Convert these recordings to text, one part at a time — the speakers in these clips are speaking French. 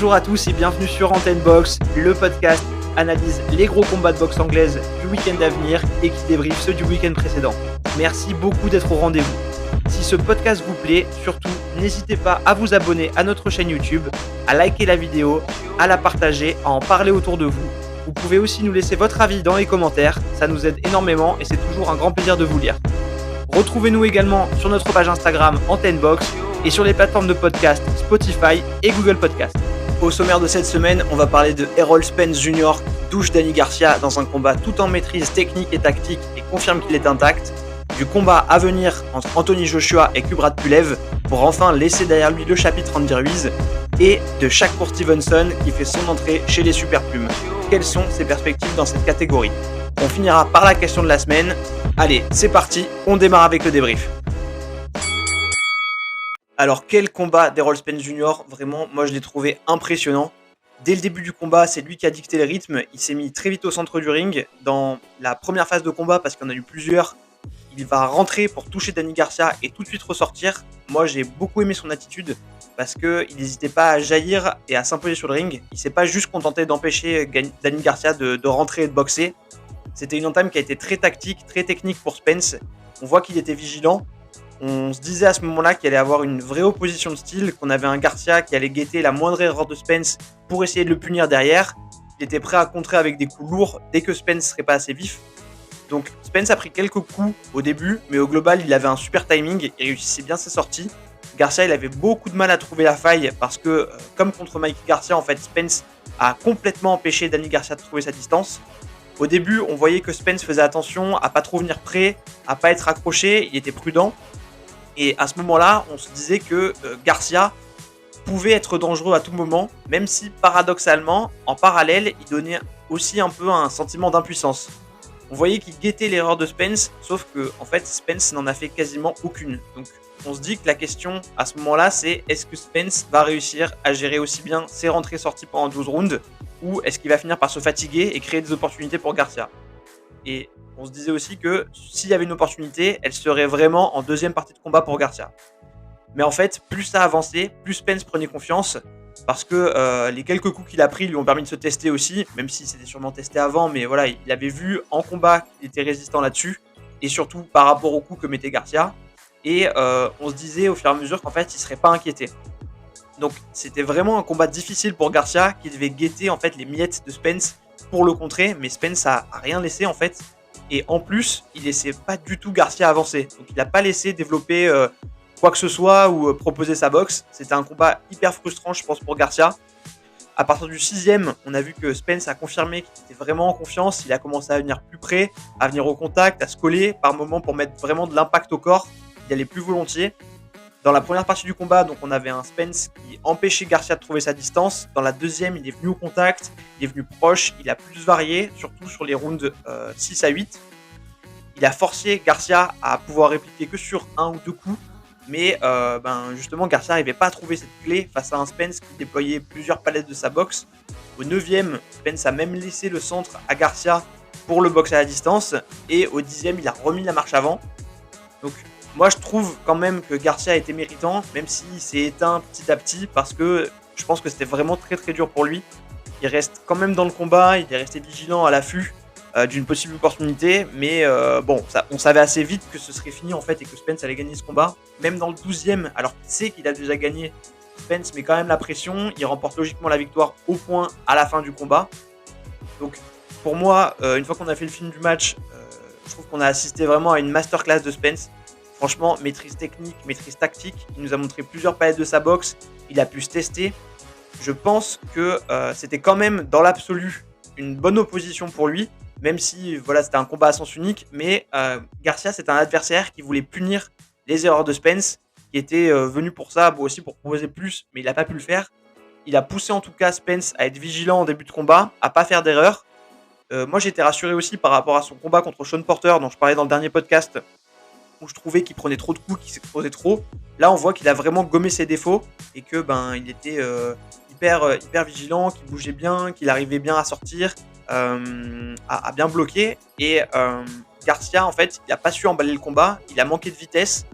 Bonjour à tous et bienvenue sur Antenne Box, le podcast qui analyse les gros combats de boxe anglaise du week-end à venir et qui débriefe ceux du week-end précédent. Merci beaucoup d'être au rendez-vous. Si ce podcast vous plaît, surtout n'hésitez pas à vous abonner à notre chaîne YouTube, à liker la vidéo, à la partager, à en parler autour de vous. Vous pouvez aussi nous laisser votre avis dans les commentaires, ça nous aide énormément et c'est toujours un grand plaisir de vous lire. Retrouvez-nous également sur notre page Instagram Antenne Box et sur les plateformes de podcast Spotify et Google Podcast. Au sommaire de cette semaine, on va parler de Errol Spence Jr. qui touche Danny Garcia dans un combat tout en maîtrise technique et tactique et confirme qu'il est intact, du combat à venir entre Anthony Joshua et Kubrat Pulev pour enfin laisser derrière lui le chapitre Andy Ruiz, et de Shakur Stevenson qui fait son entrée chez les Super Plumes. Quelles sont ses perspectives dans cette catégorie ? On finira par la question de la semaine. Allez, c'est parti, on démarre avec le débrief. Alors quel combat d'Errol Spence Jr. Vraiment, moi je l'ai trouvé impressionnant. Dès le début du combat, c'est lui qui a dicté le rythme. Il s'est mis très vite au centre du ring. Dans la première phase de combat, parce qu'il y en a eu plusieurs, il va rentrer pour toucher Danny Garcia et tout de suite ressortir. Moi j'ai beaucoup aimé son attitude parce qu'il n'hésitait pas à jaillir et à s'imposer sur le ring. Il ne s'est pas juste contenté d'empêcher Danny Garcia de rentrer et de boxer. C'était une entame qui a été très tactique, très technique pour Spence. On voit qu'il était vigilant. On se disait à ce moment-là qu'il allait avoir une vraie opposition de style, qu'on avait un Garcia qui allait guetter la moindre erreur de Spence pour essayer de le punir derrière. Il était prêt à contrer avec des coups lourds dès que Spence serait pas assez vif. Donc Spence a pris quelques coups au début, mais au global il avait un super timing, il réussissait bien ses sorties. Garcia il avait beaucoup de mal à trouver la faille parce que comme contre Mike Garcia en fait, Spence a complètement empêché Danny Garcia de trouver sa distance. Au début on voyait que Spence faisait attention à pas trop venir près, à pas être accroché, il était prudent. Et à ce moment-là, on se disait que Garcia pouvait être dangereux à tout moment, même si paradoxalement, en parallèle, il donnait aussi un peu un sentiment d'impuissance. On voyait qu'il guettait l'erreur de Spence, sauf que en fait, Spence n'en a fait quasiment aucune. Donc on se dit que la question à ce moment-là, c'est est-ce que Spence va réussir à gérer aussi bien ses rentrées-sorties pendant 12 rounds, ou est-ce qu'il va finir par se fatiguer et créer des opportunités pour Garcia ? Et on se disait aussi que s'il y avait une opportunité, elle serait vraiment en deuxième partie de combat pour Garcia. Mais en fait, plus ça avançait, plus Spence prenait confiance, parce que les quelques coups qu'il a pris lui ont permis de se tester aussi, même si c'était sûrement testé avant, mais voilà, il avait vu en combat qu'il était résistant là-dessus, et surtout par rapport aux coups que mettait Garcia. Et on se disait au fur et à mesure qu'en fait, il ne serait pas inquiété. Donc c'était vraiment un combat difficile pour Garcia, qui devait guetter en fait les miettes de Spence pour le contrer, mais Spence a rien laissé en fait. Et en plus, il laissait pas du tout Garcia avancer. Donc il n'a pas laissé développer quoi que ce soit ou proposer sa boxe. C'était un combat hyper frustrant, je pense, pour Garcia. À partir du 6e, on a vu que Spence a confirmé qu'il était vraiment en confiance. Il a commencé à venir plus près, à venir au contact, à se coller par moments pour mettre vraiment de l'impact au corps. Il allait plus volontiers. Dans la première partie du combat, donc on avait un Spence qui empêchait Garcia de trouver sa distance. Dans la deuxième, il est venu au contact, il est venu proche, il a plus varié, surtout sur les rounds 6 à 8. Il a forcé Garcia à pouvoir répliquer que sur un ou deux coups, mais justement Garcia n'arrivait pas à trouver cette clé face à un Spence qui déployait plusieurs palettes de sa boxe. Au 9e, Spence a même laissé le centre à Garcia pour le box à la distance, et au 10e, il a remis la marche avant. Donc moi, je trouve quand même que Garcia a été méritant, même s'il s'est éteint petit à petit, parce que je pense que c'était vraiment très très dur pour lui. Il reste quand même dans le combat, il est resté vigilant à l'affût d'une possible opportunité, mais on savait assez vite que ce serait fini en fait et que Spence allait gagner ce combat. Même dans le 12e, alors qu'il sait qu'il a déjà gagné, Spence met quand même la pression, il remporte logiquement la victoire au point à la fin du combat. Donc pour moi, une fois qu'on a fait le film du match, je trouve qu'on a assisté vraiment à une masterclass de Spence. Franchement, maîtrise technique, maîtrise tactique, il nous a montré plusieurs palettes de sa boxe, il a pu se tester. Je pense que c'était quand même dans l'absolu une bonne opposition pour lui, même si voilà, c'était un combat à sens unique, mais Garcia c'est un adversaire qui voulait punir les erreurs de Spence, qui était venu pour ça, aussi pour proposer plus, mais il n'a pas pu le faire. Il a poussé en tout cas Spence à être vigilant en début de combat, à pas faire d'erreurs. Moi j'étais rassuré aussi par rapport à son combat contre Sean Porter, dont je parlais dans le dernier podcast, où je trouvais qu'il prenait trop de coups, qu'il s'exposait trop. Là, on voit qu'il a vraiment gommé ses défauts et que il était hyper vigilant, qu'il bougeait bien, qu'il arrivait bien à sortir, à bien bloquer. Et Garcia, en fait, il n'a pas su emballer le combat, il a manqué de vitesse.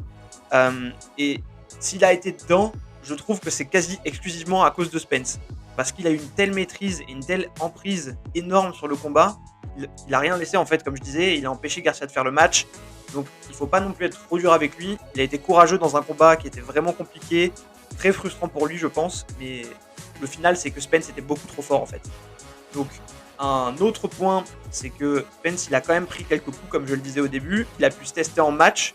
Et s'il a été dedans, je trouve que c'est quasi exclusivement à cause de Spence. parce qu'il a eu une telle maîtrise et une telle emprise énorme sur le combat. Il a rien laissé en fait, comme je disais, il a empêché Garcia de faire le match. Donc il faut pas non plus être trop dur avec lui. Il a été courageux dans un combat qui était vraiment compliqué, très frustrant pour lui je pense, mais le final c'est que Spence était beaucoup trop fort en fait. Donc un autre point, c'est que Spence il a quand même pris quelques coups comme je le disais au début. Il a pu se tester en match,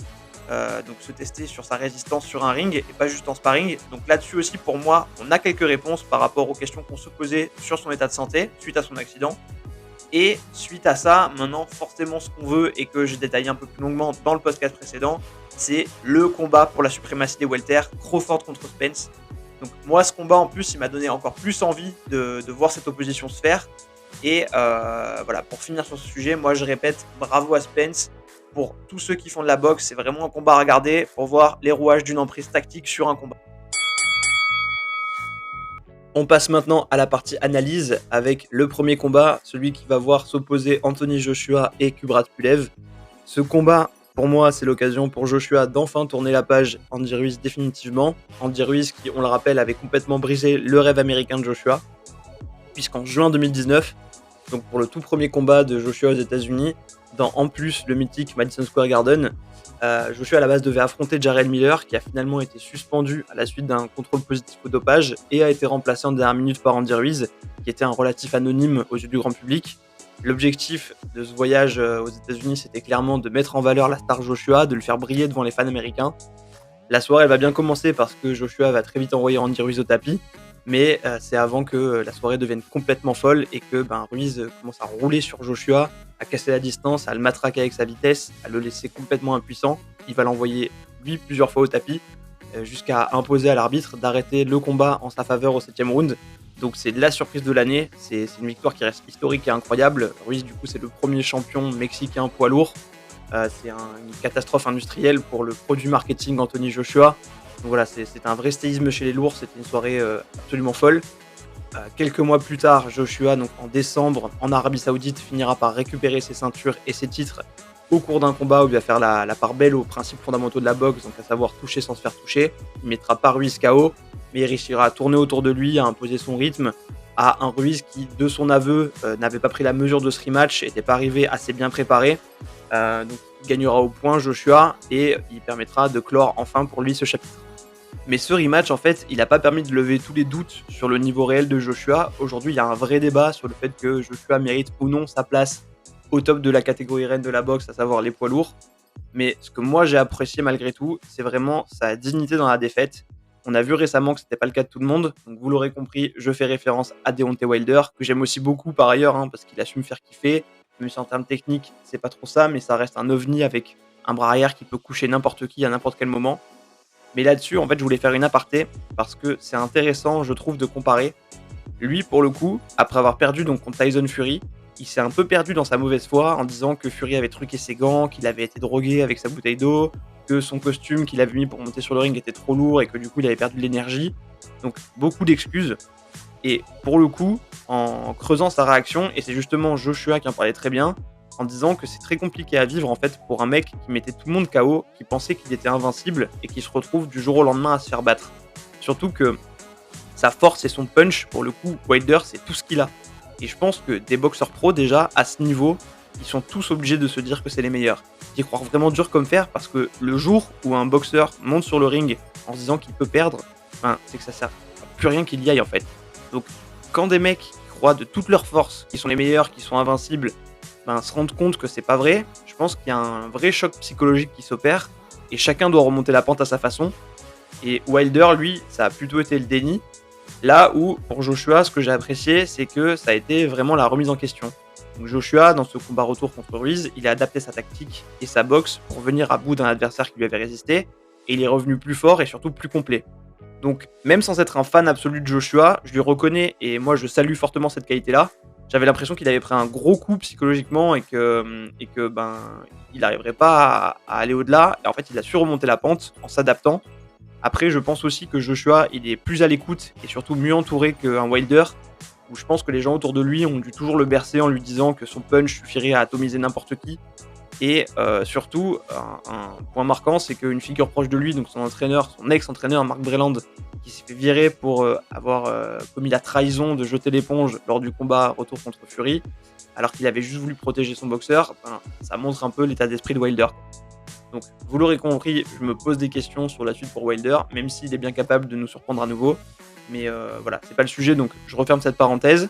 donc se tester sur sa résistance sur un ring et pas juste en sparring. Donc là-dessus aussi pour moi on a quelques réponses par rapport aux questions qu'on se posait sur son état de santé suite à son accident. Et suite à ça, maintenant, forcément, ce qu'on veut et que j'ai détaillé un peu plus longuement dans le podcast précédent, c'est le combat pour la suprématie des welter, Crawford contre Spence. Donc moi, ce combat, en plus, il m'a donné encore plus envie de voir cette opposition se faire. Et voilà, pour finir sur ce sujet, moi, je répète, bravo à Spence. Pour tous ceux qui font de la boxe, c'est vraiment un combat à regarder pour voir les rouages d'une emprise tactique sur un combat. On passe maintenant à la partie analyse avec le premier combat, celui qui va voir s'opposer Anthony Joshua et Kubrat Pulev. Ce combat, pour moi, c'est l'occasion pour Joshua d'enfin tourner la page Andy Ruiz définitivement. Andy Ruiz qui, on le rappelle, avait complètement brisé le rêve américain de Joshua, puisqu'en juin 2019, donc pour le tout premier combat de Joshua aux États-Unis, dans en plus le mythique Madison Square Garden, Joshua à la base devait affronter Jarrell Miller qui a finalement été suspendu à la suite d'un contrôle positif au dopage et a été remplacé en dernière minute par Andy Ruiz qui était un relatif anonyme aux yeux du grand public. L'objectif de ce voyage aux États-Unis c'était clairement de mettre en valeur la star Joshua, de le faire briller devant les fans américains. La soirée elle va bien commencer parce que Joshua va très vite envoyer Andy Ruiz au tapis, mais c'est avant que la soirée devienne complètement folle et que Ruiz commence à rouler sur Joshua, à casser la distance, à le matraquer avec sa vitesse, à le laisser complètement impuissant. Il va l'envoyer lui plusieurs fois au tapis, jusqu'à imposer à l'arbitre d'arrêter le combat en sa faveur au 7e round. Donc c'est la surprise de l'année, c'est une victoire qui reste historique et incroyable. Ruiz du coup c'est le premier champion mexicain poids lourd. C'est une catastrophe industrielle pour le produit marketing Anthony Joshua. Donc voilà, c'est un vrai séisme chez les lourds, c'était une soirée absolument folle. Quelques mois plus tard, Joshua, donc en décembre, en Arabie Saoudite, finira par récupérer ses ceintures et ses titres au cours d'un combat où il va faire la part belle aux principes fondamentaux de la boxe, donc à savoir toucher sans se faire toucher. Il mettra pas Ruiz KO, mais il réussira à tourner autour de lui, à imposer son rythme, à un Ruiz qui, de son aveu, n'avait pas pris la mesure de ce rematch, n'était pas arrivé assez bien préparé. Donc il gagnera au point Joshua et il permettra de clore enfin pour lui ce chapitre. Mais ce rematch, en fait, il n'a pas permis de lever tous les doutes sur le niveau réel de Joshua. Aujourd'hui, il y a un vrai débat sur le fait que Joshua mérite ou non sa place au top de la catégorie reine de la boxe, à savoir les poids lourds. Mais ce que moi j'ai apprécié malgré tout, c'est vraiment sa dignité dans la défaite. On a vu récemment que c'était pas le cas de tout le monde, donc vous l'aurez compris, je fais référence à Deontay Wilder, que j'aime aussi beaucoup par ailleurs, parce qu'il a su me faire kiffer. Même si en termes techniques, c'est pas trop ça, mais ça reste un ovni avec un bras arrière qui peut coucher n'importe qui à n'importe quel moment. Mais là-dessus, en fait, je voulais faire une aparté parce que c'est intéressant, je trouve, de comparer. Lui, pour le coup, après avoir perdu donc contre Tyson Fury, il s'est un peu perdu dans sa mauvaise foi en disant que Fury avait truqué ses gants, qu'il avait été drogué avec sa bouteille d'eau, que son costume qu'il avait mis pour monter sur le ring était trop lourd et que du coup, il avait perdu de l'énergie. Donc, beaucoup d'excuses. Et pour le coup, en creusant sa réaction, et c'est justement Joshua qui en parlait très bien, en disant que c'est très compliqué à vivre en fait pour un mec qui mettait tout le monde KO, qui pensait qu'il était invincible et qui se retrouve du jour au lendemain à se faire battre. Surtout que sa force et son punch, pour le coup, Wilder, c'est tout ce qu'il a. Et je pense que des boxeurs pros, déjà, à ce niveau, ils sont tous obligés de se dire que c'est les meilleurs. J'y crois vraiment dur comme fer parce que le jour où un boxeur monte sur le ring en se disant qu'il peut perdre, c'est que ça sert à plus rien qu'il y aille en fait. Donc quand des mecs qui croient de toute leur force, qui sont les meilleurs, qui sont invincibles, se rendent compte que c'est pas vrai, je pense qu'il y a un vrai choc psychologique qui s'opère et chacun doit remonter la pente à sa façon. Et Wilder, lui, ça a plutôt été le déni. Là où, pour Joshua, ce que j'ai apprécié, c'est que ça a été vraiment la remise en question. Donc Joshua, dans ce combat retour contre Ruiz, il a adapté sa tactique et sa boxe pour venir à bout d'un adversaire qui lui avait résisté, et il est revenu plus fort et surtout plus complet. Donc, même sans être un fan absolu de Joshua, je lui reconnais, et moi je salue fortement cette qualité-là. J'avais l'impression qu'il avait pris un gros coup psychologiquement et que il n'arriverait pas à aller au-delà. Et en fait, il a su remonter la pente en s'adaptant. Après, je pense aussi que Joshua, il est plus à l'écoute et surtout mieux entouré qu'un Wilder, où je pense que les gens autour de lui ont dû toujours le bercer en lui disant que son punch suffirait à atomiser n'importe qui. Et surtout, un point marquant, c'est qu'une figure proche de lui, donc son entraîneur, son ex-entraîneur Mark Breland, qui s'est fait virer pour avoir commis la trahison de jeter l'éponge lors du combat retour contre Fury, alors qu'il avait juste voulu protéger son boxeur, ben, ça montre un peu l'état d'esprit de Wilder. Donc, vous l'aurez compris, je me pose des questions sur la suite pour Wilder, même s'il est bien capable de nous surprendre à nouveau. Mais voilà, c'est pas le sujet, donc je referme cette parenthèse.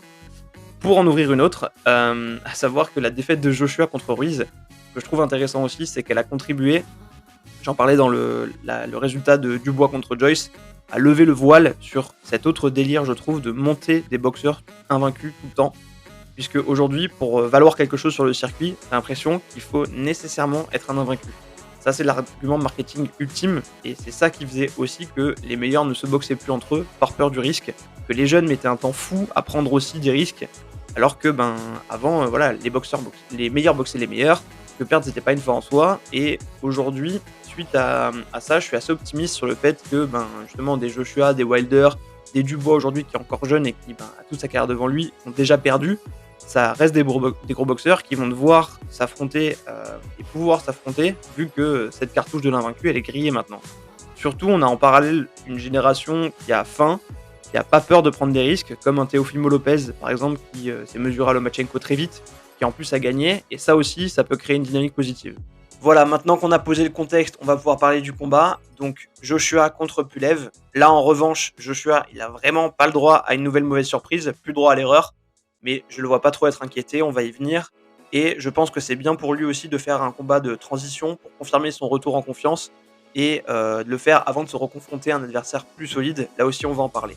Pour en ouvrir une autre, à savoir que la défaite de Joshua contre Ruiz, ce que je trouve intéressant aussi, c'est qu'elle a contribué, j'en parlais dans le résultat de Dubois contre Joyce, à lever le voile sur cet autre délire, je trouve, de monter des boxeurs invaincus tout le temps. Puisque aujourd'hui, pour valoir quelque chose sur le circuit, j'ai l'impression qu'il faut nécessairement être un invaincu. Ça, c'est l'argument marketing ultime, et c'est ça qui faisait aussi que les meilleurs ne se boxaient plus entre eux par peur du risque, que les jeunes mettaient un temps fou à prendre aussi des risques, alors que avant, voilà, les meilleurs boxaient les meilleurs, que perdre c'était pas une fin en soi, et aujourd'hui, suite à ça, je suis assez optimiste sur le fait que justement des Joshua, des Wilder, des Dubois aujourd'hui qui est encore jeune et qui a toute sa carrière devant lui, ont déjà perdu. Ça reste des gros boxeurs qui vont devoir s'affronter et pouvoir s'affronter, vu que cette cartouche de l'invaincu, elle est grillée maintenant. Surtout, on a en parallèle une génération qui a faim, qui n'a pas peur de prendre des risques, comme un Teofimo Lopez, par exemple, qui s'est mesuré à Lomachenko très vite, qui en plus a gagné, et ça aussi, ça peut créer une dynamique positive. Voilà, maintenant qu'on a posé le contexte, on va pouvoir parler du combat. Donc, Joshua contre Pulev. Là, en revanche, Joshua, il a vraiment pas le droit à une nouvelle mauvaise surprise, plus le droit à l'erreur. Mais je le vois pas trop être inquiété, on va y venir. Et je pense que c'est bien pour lui aussi de faire un combat de transition pour confirmer son retour en confiance et de le faire avant de se reconfronter à un adversaire plus solide. Là aussi, on va en parler.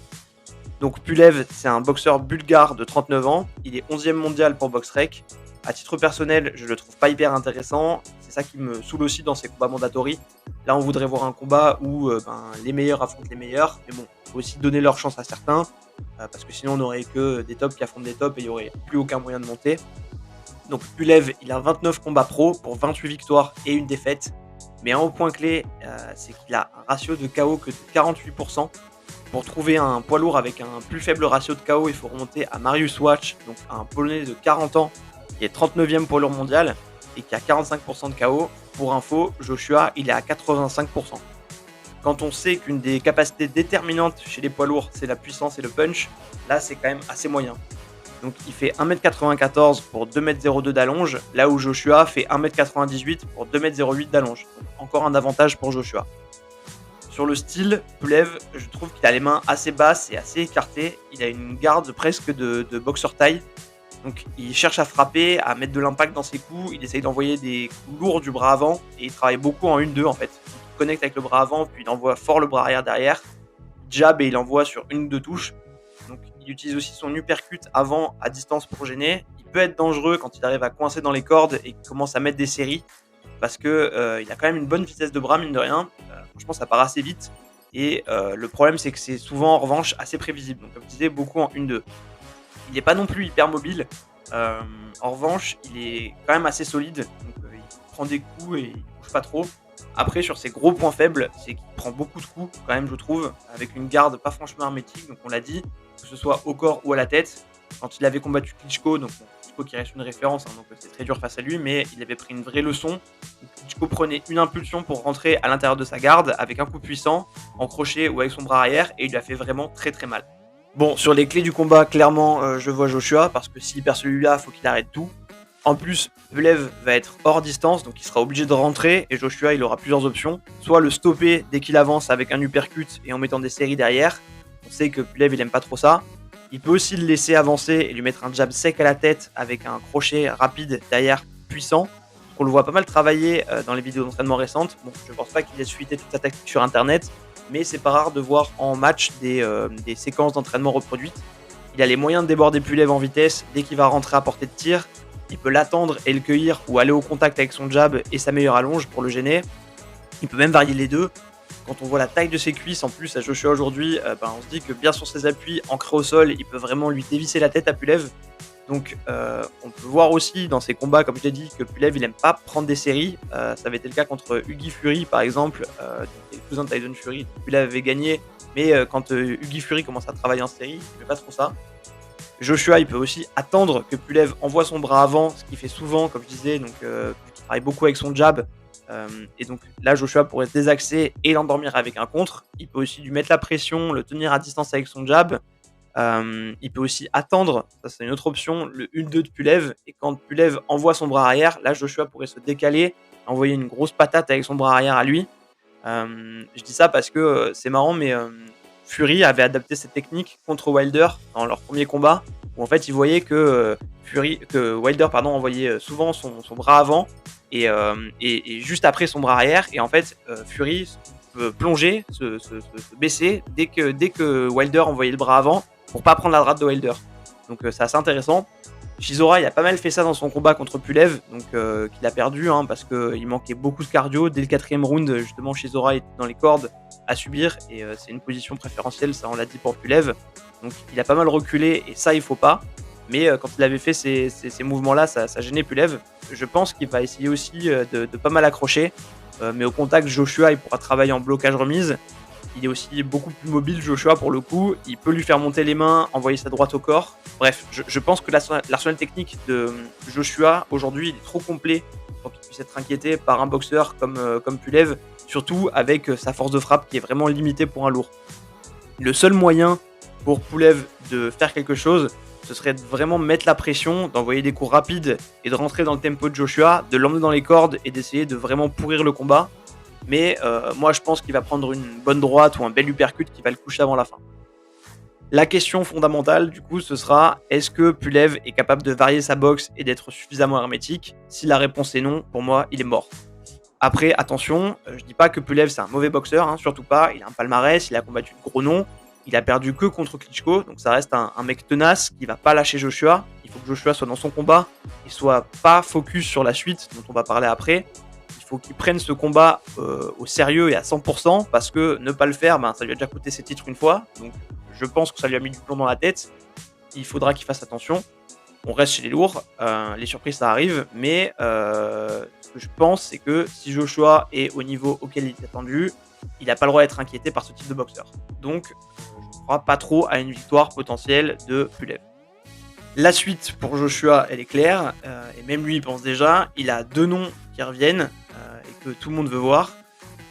Donc Pulev, c'est un boxeur bulgare de 39 ans. Il est 11e mondial pour BoxRec. À titre personnel, je le trouve pas hyper intéressant. C'est ça qui me saoule aussi dans ces combats mandatory. Là, on voudrait voir un combat où les meilleurs affrontent les meilleurs. Mais bon, il faut aussi donner leur chance à certains. Parce que sinon, on n'aurait que des tops qui affrontent des tops et il n'y aurait plus aucun moyen de monter. Donc Pulev, il a 29 combats pro pour 28 victoires et une défaite. Mais un haut point clé, c'est qu'il a un ratio de KO que de 48%. Pour trouver un poids lourd avec un plus faible ratio de KO, il faut remonter à Mariusz Wach, donc un Polonais de 40 ans, qui est 39e poids lourd mondial et qui a 45% de KO. Pour info, Joshua, il est à 85%. Quand on sait qu'une des capacités déterminantes chez les poids lourds, c'est la puissance et le punch, là, c'est quand même assez moyen. Donc, il fait 1m94 pour 2m02 d'allonge, là où Joshua fait 1m98 pour 2m08 d'allonge. Donc, encore un avantage pour Joshua. Sur le style, Pulev, je trouve qu'il a les mains assez basses et assez écartées. Il a une garde presque de boxeur taille. Donc il cherche à frapper, à mettre de l'impact dans ses coups. Il essaye d'envoyer des coups lourds du bras avant. Et il travaille beaucoup en 1-2 en fait. Il connecte avec le bras avant, puis il envoie fort le bras arrière derrière. Il jab et il envoie sur 1 ou 2 touches. Donc il utilise aussi son uppercut avant à distance pour gêner. Il peut être dangereux quand il arrive à coincer dans les cordes et qu'il commence à mettre des séries. Parce que il a quand même une bonne vitesse de bras, mine de rien. Franchement, ça part assez vite. Et le problème, c'est que c'est souvent, en revanche, assez prévisible. Donc, comme je disais, beaucoup en 1-2. Il n'est pas non plus hyper mobile. En revanche, il est quand même assez solide. Donc, il prend des coups et il bouge pas trop. Après, sur ses gros points faibles, c'est qu'il prend beaucoup de coups, quand même, je trouve, avec une garde pas franchement hermétique. Donc, on l'a dit, que ce soit au corps ou à la tête. Quand il avait combattu Klitschko, donc Klitschko qui reste une référence, donc c'est très dur face à lui, mais il avait pris une vraie leçon. Klitschko prenait une impulsion pour rentrer à l'intérieur de sa garde avec un coup puissant, en crochet ou avec son bras arrière, et il lui a fait vraiment très très mal. Bon, sur les clés du combat, clairement, je vois Joshua, parce que s'il perd celui-là, il faut qu'il arrête tout. En plus, Pulev va être hors distance, donc il sera obligé de rentrer, et Joshua, il aura plusieurs options. Soit le stopper dès qu'il avance avec un uppercut et en mettant des séries derrière. On sait que Pulev, il aime pas trop ça. Il peut aussi le laisser avancer et lui mettre un jab sec à la tête avec un crochet rapide derrière puissant. On le voit pas mal travailler dans les vidéos d'entraînement récentes. Bon, je pense pas qu'il laisse fuiter toute sa tactique sur internet, mais c'est pas rare de voir en match des séquences d'entraînement reproduites. Il a les moyens de déborder Pulev en vitesse dès qu'il va rentrer à portée de tir. Il peut l'attendre et le cueillir ou aller au contact avec son jab et sa meilleure allonge pour le gêner. Il peut même varier les deux. Quand on voit la taille de ses cuisses en plus à Joshua aujourd'hui, on se dit que bien sur ses appuis, ancrés au sol, il peut vraiment lui dévisser la tête à Pulev. Donc on peut voir aussi dans ses combats, comme je l'ai dit, que Pulev il aime pas prendre des séries. Ça avait été le cas contre Ugi Fury par exemple, le cousin de Tyson Fury. Pulev avait gagné, mais quand Ugi Fury commence à travailler en série, il fait pas trop ça. Joshua, il peut aussi attendre que Pulev envoie son bras avant, ce qu'il fait souvent, comme je disais, donc il travaille beaucoup avec son jab. Et donc là, Joshua pourrait se désaxer et l'endormir avec un contre. Il peut aussi lui mettre la pression, le tenir à distance avec son jab. Il peut aussi attendre, ça c'est une autre option, le 1-2 de Pulev. Et quand Pulev envoie son bras arrière, là Joshua pourrait se décaler, envoyer une grosse patate avec son bras arrière à lui. Je dis ça parce que c'est marrant, mais Fury avait adapté cette technique contre Wilder dans leur premier combat, où en fait il voyait que Wilder envoyait souvent son bras avant et juste après son bras arrière, et en fait Fury peut plonger, se baisser dès que Wilder envoyait le bras avant pour pas prendre la droite de Wilder. Donc c'est assez intéressant. Chisora, il a pas mal fait ça dans son combat contre Pulev, donc qu'il a perdu parce qu'il manquait beaucoup de cardio. Dès le 4e round, justement, Chisora était dans les cordes à subir, et c'est une position préférentielle, ça on l'a dit pour Pulev. Donc il a pas mal reculé, et ça il faut pas. Mais quand il avait fait ces mouvements-là, ça gênait Pulev. Je pense qu'il va essayer aussi de pas mal accrocher, mais au contact, Joshua il pourra travailler en blocage remise. Il est aussi beaucoup plus mobile, Joshua, pour le coup. Il peut lui faire monter les mains, envoyer sa droite au corps. Bref, je pense que l'arsenal technique de Joshua, aujourd'hui, il est trop complet pour qu'il puisse être inquiété par un boxeur comme Pulev, surtout avec sa force de frappe qui est vraiment limitée pour un lourd. Le seul moyen pour Pulev de faire quelque chose, ce serait de vraiment mettre la pression, d'envoyer des coups rapides et de rentrer dans le tempo de Joshua, de l'emmener dans les cordes et d'essayer de vraiment pourrir le combat. Mais moi, je pense qu'il va prendre une bonne droite ou un bel uppercut qui va le coucher avant la fin. La question fondamentale, du coup, ce sera: est-ce que Pulev est capable de varier sa boxe et d'être suffisamment hermétique? Si la réponse est non, pour moi, il est mort. Après, attention, je dis pas que Pulev c'est un mauvais boxeur, surtout pas. Il a un palmarès, il a combattu de gros noms, il a perdu que contre Klitschko, donc ça reste un mec tenace qui va pas lâcher Joshua. Il faut que Joshua soit dans son combat et soit pas focus sur la suite, dont on va parler après. Il faut qu'il prenne ce combat au sérieux et à 100%, parce que ne pas le faire, ça lui a déjà coûté ses titres une fois, donc je pense que ça lui a mis du plomb dans la tête. Il faudra qu'il fasse attention. On reste chez les lourds, les surprises ça arrive, mais ce que je pense, c'est que si Joshua est au niveau auquel il est attendu, il n'a pas le droit d'être inquiété par ce type de boxeur. Donc je ne crois pas trop à une victoire potentielle de Pulev. La suite pour Joshua, elle est claire, et même lui il pense déjà. Il a 2 noms qui reviennent et que tout le monde veut voir.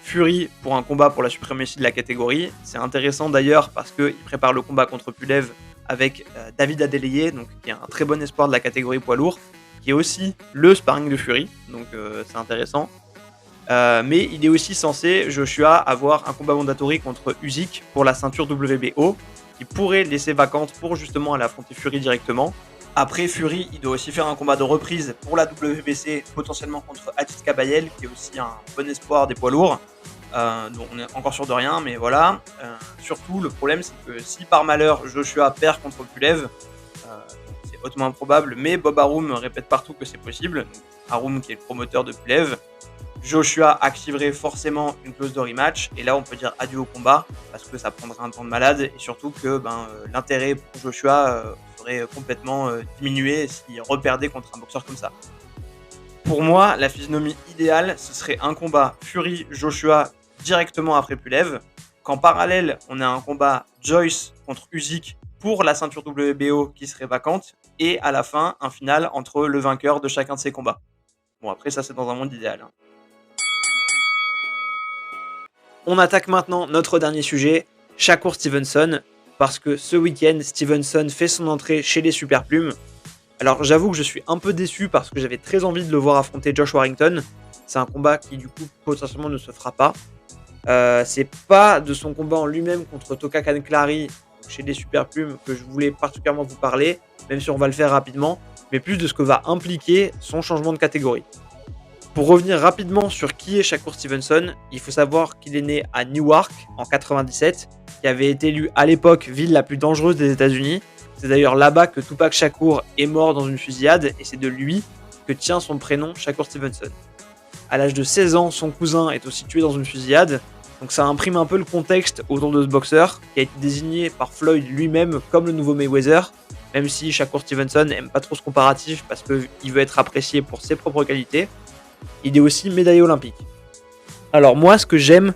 Fury pour un combat pour la suprématie de la catégorie. C'est intéressant d'ailleurs parce qu'il prépare le combat contre Pulev avec David Adeleye, donc qui est un très bon espoir de la catégorie poids lourd, qui est aussi le sparring de Fury, donc c'est intéressant. Mais il est aussi censé, Joshua, avoir un combat mandatory contre Usyk pour la ceinture WBO, qui pourrait laisser vacante pour justement aller affronter Fury directement. Après Fury, il doit aussi faire un combat de reprise pour la WBC, potentiellement contre Atis Kabayel, qui est aussi un bon espoir des poids lourds. Donc on est encore sûr de rien, mais voilà. Surtout, le problème, c'est que si par malheur Joshua perd contre Pulev, c'est hautement improbable, mais Bob Arum répète partout que c'est possible. Donc, Arum, qui est le promoteur de Pulev, Joshua activerait forcément une clause de rematch, et là on peut dire adieu au combat, parce que ça prendrait un temps de malade, et surtout que l'intérêt pour Joshua serait complètement diminué s'il reperdait contre un boxeur comme ça. Pour moi, la physionomie idéale, ce serait un combat Fury-Joshua directement après Pulev, qu'en parallèle on a un combat Joyce contre Usyk pour la ceinture WBO qui serait vacante, et à la fin un final entre le vainqueur de chacun de ces combats. Bon, après ça c'est dans un monde idéal. On attaque maintenant notre dernier sujet, Shakur Stevenson, parce que ce week-end, Stevenson fait son entrée chez les Super Plumes. Alors j'avoue que je suis un peu déçu parce que j'avais très envie de le voir affronter Josh Warrington. C'est un combat qui du coup potentiellement ne se fera pas. C'est pas de son combat en lui-même contre Toka Kanklari chez les Super Plumes que je voulais particulièrement vous parler, même si on va le faire rapidement, mais plus de ce que va impliquer son changement de catégorie. Pour revenir rapidement sur qui est Shakur Stevenson, il faut savoir qu'il est né à Newark en 97, qui avait été élu à l'époque ville la plus dangereuse des États-Unis. C'est d'ailleurs là-bas que Tupac Shakur est mort dans une fusillade, et c'est de lui que tient son prénom Shakur Stevenson. À l'âge de 16 ans, son cousin est aussi tué dans une fusillade, donc ça imprime un peu le contexte autour de ce boxeur, qui a été désigné par Floyd lui-même comme le nouveau Mayweather, même si Shakur Stevenson n'aime pas trop ce comparatif parce qu'il veut être apprécié pour ses propres qualités. Il est aussi médaillé olympique. Alors moi, ce que j'aime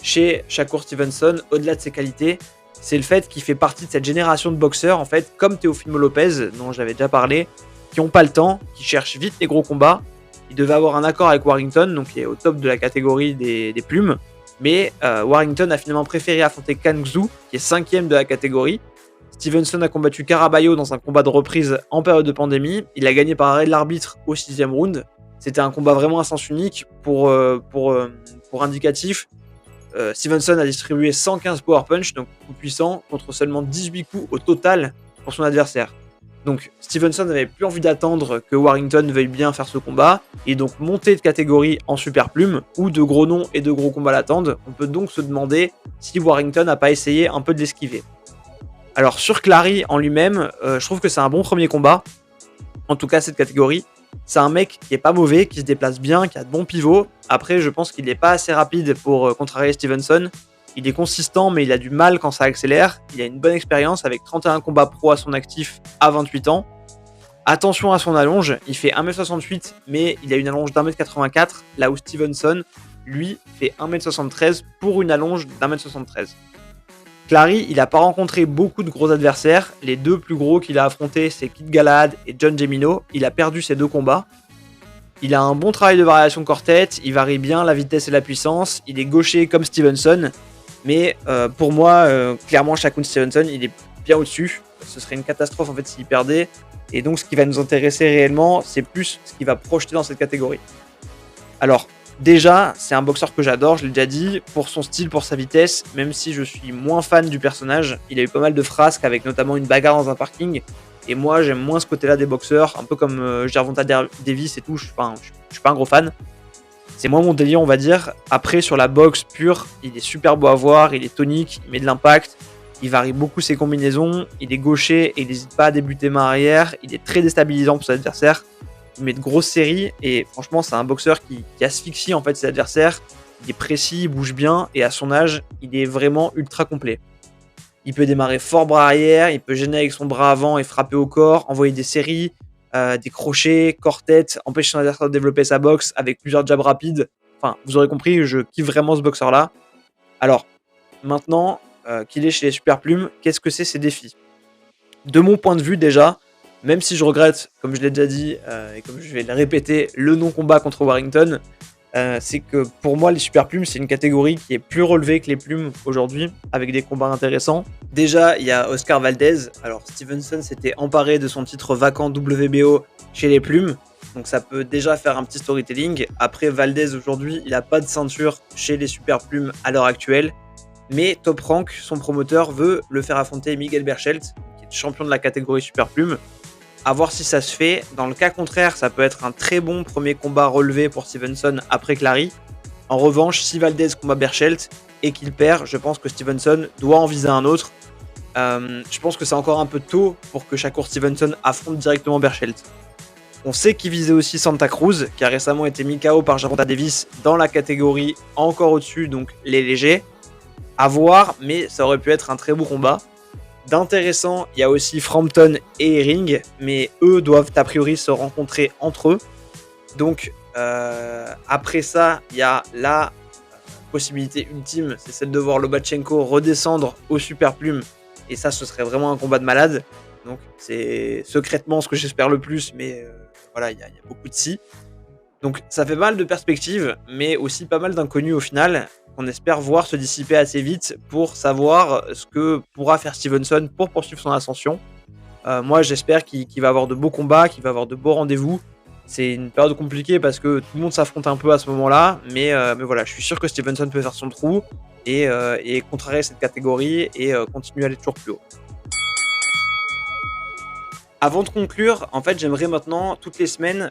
chez Shakur Stevenson, au-delà de ses qualités, c'est le fait qu'il fait partie de cette génération de boxeurs, en fait, comme Teofimo Lopez, dont j'avais déjà parlé, qui n'ont pas le temps, qui cherchent vite les gros combats. Il devait avoir un accord avec Warrington, donc il est au top de la catégorie des plumes. Mais Warrington a finalement préféré affronter Kang Xu, qui est 5e de la catégorie. Stevenson a combattu Caraballo dans un combat de reprise en période de pandémie. Il a gagné par arrêt de l'arbitre au 6e round. C'était un combat vraiment à sens unique pour indicatif. Stevenson a distribué 115 power punch, donc coups puissants, contre seulement 18 coups au total pour son adversaire. Donc Stevenson n'avait plus envie d'attendre que Warrington veuille bien faire ce combat, et donc monter de catégorie en super plume, où de gros noms et de gros combats l'attendent. On peut donc se demander si Warrington n'a pas essayé un peu de l'esquiver. Alors sur Clary en lui-même, je trouve que c'est un bon premier combat, en tout cas cette catégorie. C'est un mec qui est pas mauvais, qui se déplace bien, qui a de bons pivots. Après, je pense qu'il n'est pas assez rapide pour contrarier Stevenson. Il est consistant, mais il a du mal quand ça accélère. Il a une bonne expérience avec 31 combats pro à son actif à 28 ans. Attention à son allonge, il fait 1m68, mais il a une allonge d'1m84, là où Stevenson, lui, fait 1m73 pour une allonge d'1m73. Clary, il n'a pas rencontré beaucoup de gros adversaires. Les deux plus gros qu'il a affrontés, c'est Kid Galahad et John Gemino. Il a perdu ses 2 combats. Il a un bon travail de variation corps-tête. Il varie bien la vitesse et la puissance. Il est gaucher comme Stevenson. Mais pour moi, clairement, Shakur Stevenson, il est bien au-dessus. Ce serait une catastrophe en fait s'il perdait. Et donc, ce qui va nous intéresser réellement, c'est plus ce qu'il va projeter dans cette catégorie. Alors, déjà, c'est un boxeur que j'adore, je l'ai déjà dit, pour son style, pour sa vitesse, même si je suis moins fan du personnage. Il a eu pas mal de frasques avec notamment une bagarre dans un parking. Et moi, j'aime moins ce côté-là des boxeurs, un peu comme Gervonta Davis et tout. Je suis pas un gros fan. C'est moins mon délire, on va dire. Après, sur la boxe pure, il est super beau à voir, il est tonique, il met de l'impact. Il varie beaucoup ses combinaisons, il est gaucher et il n'hésite pas à débuter main arrière. Il est très déstabilisant pour ses adversaires. Il met de grosses séries et franchement, c'est un boxeur qui asphyxie en fait ses adversaires. Il est précis, il bouge bien et à son âge, il est vraiment ultra complet. Il peut démarrer fort bras arrière, il peut gêner avec son bras avant et frapper au corps, envoyer des séries, des crochets, corps-tête, empêcher son adversaire de développer sa boxe avec plusieurs jabs rapides. Enfin, vous aurez compris, je kiffe vraiment ce boxeur-là. Alors, maintenant qu'il est chez les super plumes, qu'est-ce que c'est ces défis ? De mon point de vue déjà, même si je regrette, comme je l'ai déjà dit, et comme je vais le répéter, le non-combat contre Warrington, c'est que pour moi les super plumes c'est une catégorie qui est plus relevée que les plumes aujourd'hui, avec des combats intéressants. Déjà il y a Oscar Valdez, alors Stevenson s'était emparé de son titre vacant WBO chez les plumes, donc ça peut déjà faire un petit storytelling. Après Valdez aujourd'hui il n'a pas de ceinture chez les super plumes à l'heure actuelle, mais Top Rank, son promoteur, veut le faire affronter Miguel Berchelt, qui est champion de la catégorie super plumes. À voir si ça se fait. Dans le cas contraire, ça peut être un très bon premier combat relevé pour Stevenson après Clary. En revanche, si Valdez combat Berchelt et qu'il perd, je pense que Stevenson doit en viser un autre. Je pense que c'est encore un peu tôt pour que Shakur Stevenson affronte directement Berchelt. On sait qu'il visait aussi Santa Cruz, qui a récemment été mis KO par Gervonta Davis dans la catégorie encore au-dessus, donc les légers. À voir, mais ça aurait pu être un très beau combat. D'intéressant, il y a aussi Frampton et Herring, mais eux doivent a priori se rencontrer entre eux. Donc après ça, il y a la possibilité ultime, c'est celle de voir Lobachenko redescendre au super plume. Et ça, ce serait vraiment un combat de malade. Donc c'est secrètement ce que j'espère le plus, mais voilà, il y a beaucoup de si. Donc ça fait pas mal de perspectives, mais aussi pas mal d'inconnus au final, qu'on espère voir se dissiper assez vite pour savoir ce que pourra faire Stevenson pour poursuivre son ascension. Moi j'espère qu'il va avoir de beaux combats, qu'il va avoir de beaux rendez-vous. C'est une période compliquée parce que tout le monde s'affronte un peu à ce moment-là, mais voilà, je suis sûr que Stevenson peut faire son trou et contrarier cette catégorie et continuer à aller toujours plus haut. Avant de conclure, en fait, j'aimerais maintenant, toutes les semaines,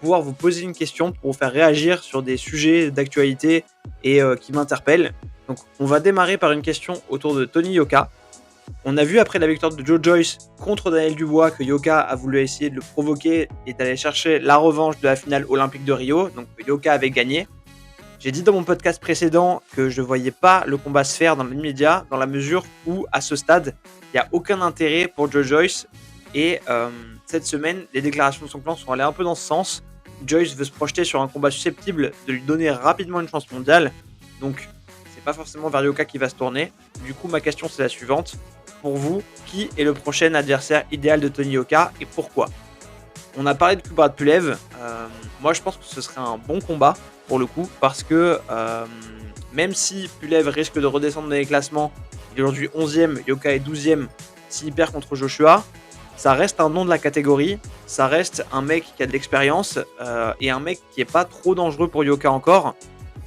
pouvoir vous poser une question pour vous faire réagir sur des sujets d'actualité et qui m'interpellent. Donc, on va démarrer par une question autour de Tony Yoka. On a vu après la victoire de Joe Joyce contre Daniel Dubois que Yoka a voulu essayer de le provoquer et d'aller chercher la revanche de la finale olympique de Rio. Donc, Yoka avait gagné. J'ai dit dans mon podcast précédent que je ne voyais pas le combat se faire dans l'immédiat, dans la mesure où, à ce stade, il n'y a aucun intérêt pour Joe Joyce. Et cette semaine, les déclarations de son clan sont allées un peu dans ce sens. Joyce veut se projeter sur un combat susceptible de lui donner rapidement une chance mondiale. Donc, c'est c'est pas forcément vers Yoka qu'il va se tourner. Du coup, ma question c'est la suivante. Pour vous, qui est le prochain adversaire idéal de Tony Yoka et pourquoi? On a parlé de Kubrat Pulev. Moi, je pense que ce serait un bon combat pour le coup parce que même si Pulev risque de redescendre dans les classements, il est aujourd'hui 11e, Yoka est 12e. S'il perd contre Joshua, ça reste un nom de la catégorie, ça reste un mec qui a de l'expérience et un mec qui est pas trop dangereux pour Yoka encore.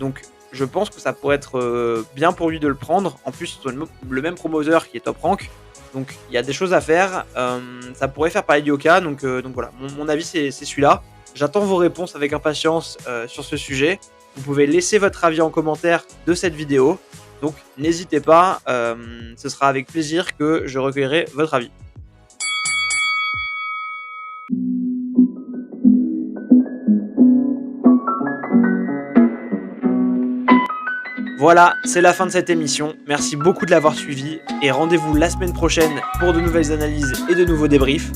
Donc je pense que ça pourrait être bien pour lui de le prendre. En plus, c'est le même promoteur qui est Top Rank. Donc il y a des choses à faire. Ça pourrait faire parler de Yoka. Donc voilà, mon avis c'est celui-là. J'attends vos réponses avec impatience sur ce sujet. Vous pouvez laisser votre avis en commentaire de cette vidéo. Donc n'hésitez pas, ce sera avec plaisir que je recueillerai votre avis. Voilà, c'est la fin de cette émission. Merci beaucoup de l'avoir suivi et rendez-vous la semaine prochaine pour de nouvelles analyses et de nouveaux débriefs.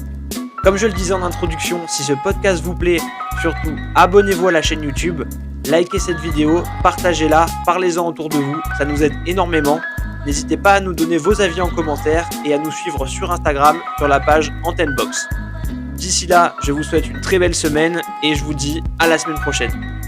Comme je le disais en introduction, si ce podcast vous plaît, surtout abonnez-vous à la chaîne YouTube, likez cette vidéo, partagez-la, parlez-en autour de vous, ça nous aide énormément. N'hésitez pas à nous donner vos avis en commentaire et à nous suivre sur Instagram sur la page Antenne Box. D'ici là, je vous souhaite une très belle semaine et je vous dis à la semaine prochaine.